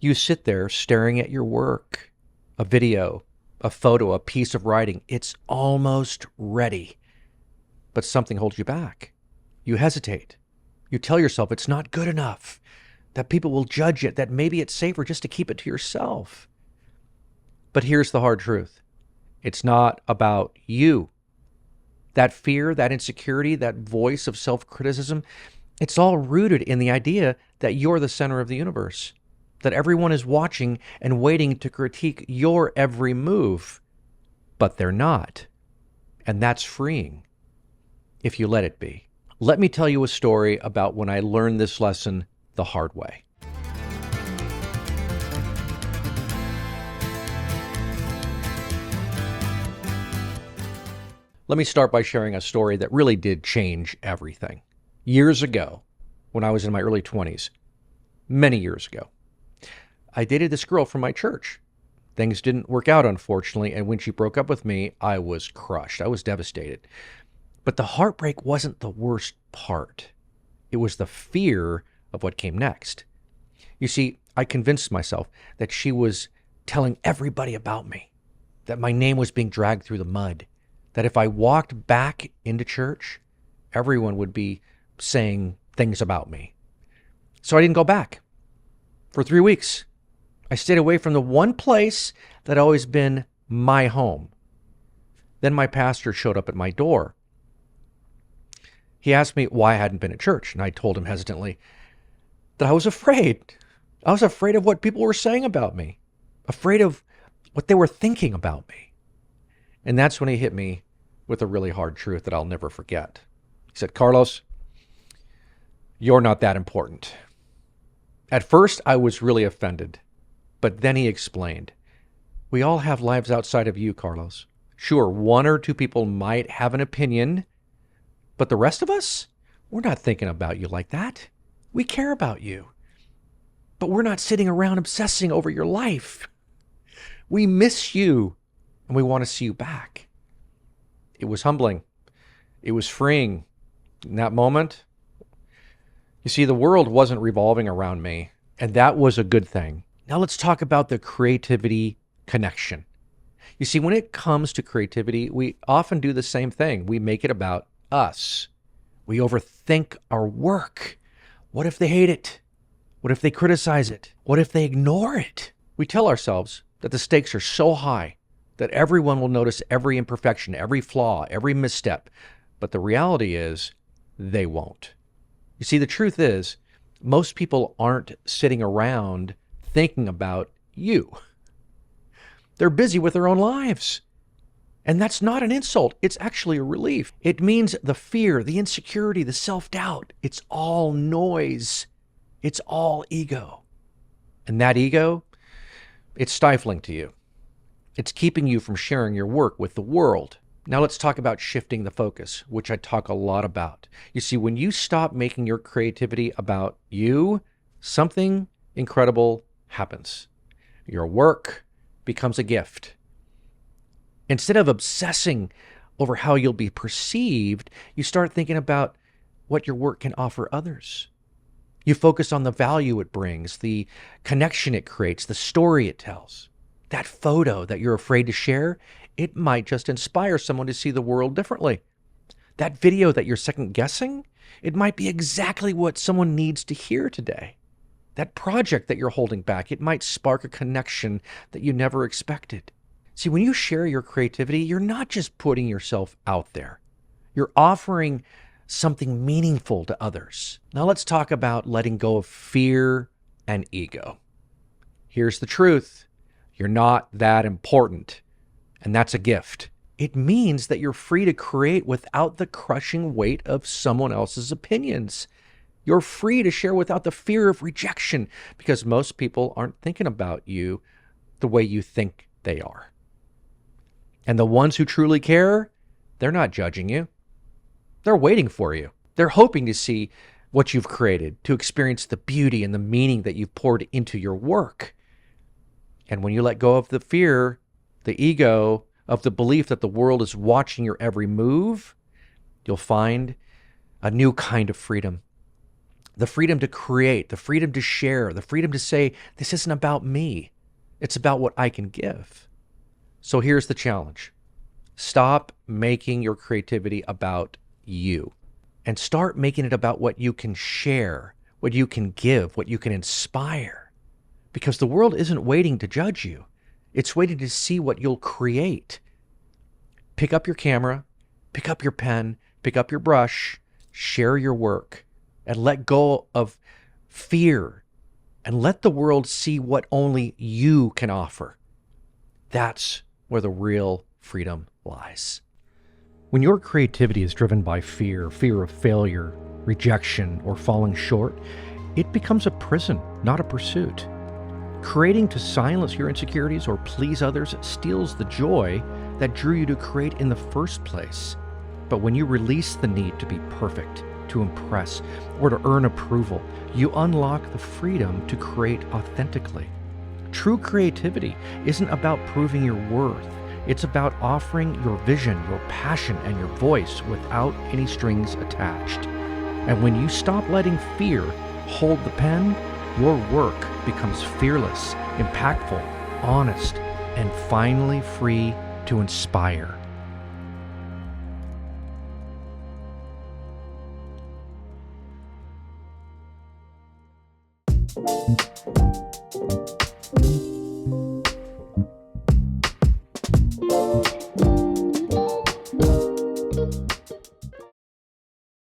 You sit there staring at your work, a video, a photo, a piece of writing. It's almost ready, but something holds you back. You hesitate. You tell yourself it's not good enough, that people will judge it, that maybe it's safer just to keep it to yourself. But here's the hard truth. It's not about you. That fear, that insecurity, that voice of self-criticism, it's all rooted in the idea that you're the center of the universe, that everyone is watching and waiting to critique your every move. But they're not. And that's freeing, if you let it be. Let me tell you a story about when I learned this lesson the hard way. Let me start by sharing a story that really did change everything. Years ago, when I was in my early 20s, many years ago, I dated this girl from my church. Things didn't work out, unfortunately, and when she broke up with me, I was crushed. I was devastated. But the heartbreak wasn't the worst part. It was the fear of what came next. You see, I convinced myself that she was telling everybody about me, that my name was being dragged through the mud, that if I walked back into church, everyone would be saying things about me. So I didn't go back. For 3 weeks, I stayed away from the one place that had always been my home. Then my pastor showed up at my door. He asked me why I hadn't been at church, and I told him hesitantly that I was afraid. I was afraid of what people were saying about me, afraid of what they were thinking about me. And that's when he hit me with a really hard truth that I'll never forget. He said, "Carlos, you're not that important." At first, I was really offended, but then he explained, "We all have lives outside of you, Carlos. Sure, one or two people might have an opinion, but the rest of us, we're not thinking about you like that. We care about you, but we're not sitting around obsessing over your life. We miss you, and we want to see you back." It was humbling. It was freeing. In that moment, you see, the world wasn't revolving around me, and that was a good thing. Now let's talk about the creativity connection. You see, when it comes to creativity, we often do the same thing. We make it about us. We overthink our work. What if they hate it? What if they criticize it? What if they ignore it? We tell ourselves that the stakes are so high that everyone will notice every imperfection, every flaw, every misstep. But the reality is, they won't. You see, the truth is, most people aren't sitting around thinking about you. They're busy with their own lives. And that's not an insult. It's actually a relief. It means the fear, the insecurity, the self-doubt, it's all noise. It's all ego. And that ego, it's stifling to you. It's keeping you from sharing your work with the world. Now let's talk about shifting the focus, which I talk a lot about. You see, when you stop making your creativity about you, something incredible happens. Your work becomes a gift. Instead of obsessing over how you'll be perceived, you start thinking about what your work can offer others. You focus on the value it brings, the connection it creates, the story it tells. That photo that you're afraid to share, it might just inspire someone to see the world differently. That video that you're second guessing, it might be exactly what someone needs to hear today. That project that you're holding back, it might spark a connection that you never expected. See, when you share your creativity, you're not just putting yourself out there. You're offering something meaningful to others. Now let's talk about letting go of fear and ego. Here's the truth. You're not that important, and that's a gift. It means that you're free to create without the crushing weight of someone else's opinions. You're free to share without the fear of rejection, because most people aren't thinking about you the way you think they are. And the ones who truly care, they're not judging you. They're waiting for you. They're hoping to see what you've created, to experience the beauty and the meaning that you've poured into your work. And when you let go of the fear, the ego, of the belief that the world is watching your every move, you'll find a new kind of freedom. The freedom to create, the freedom to share, the freedom to say, this isn't about me. It's about what I can give. So here's the challenge. Stop making your creativity about you and start making it about what you can share, what you can give, what you can inspire. Because the world isn't waiting to judge you. It's waiting to see what you'll create. Pick up your camera, pick up your pen, pick up your brush, share your work, and let go of fear and let the world see what only you can offer. That's where the real freedom lies. When your creativity is driven by fear, fear of failure, rejection, or falling short, it becomes a prison, not a pursuit. Creating to silence your insecurities or please others steals the joy that drew you to create in the first place. But when you release the need to be perfect, to impress, or to earn approval, you unlock the freedom to create authentically. True creativity isn't about proving your worth. It's about offering your vision, your passion, and your voice without any strings attached. And when you stop letting fear hold the pen, your work becomes fearless, impactful, honest, and finally free to inspire.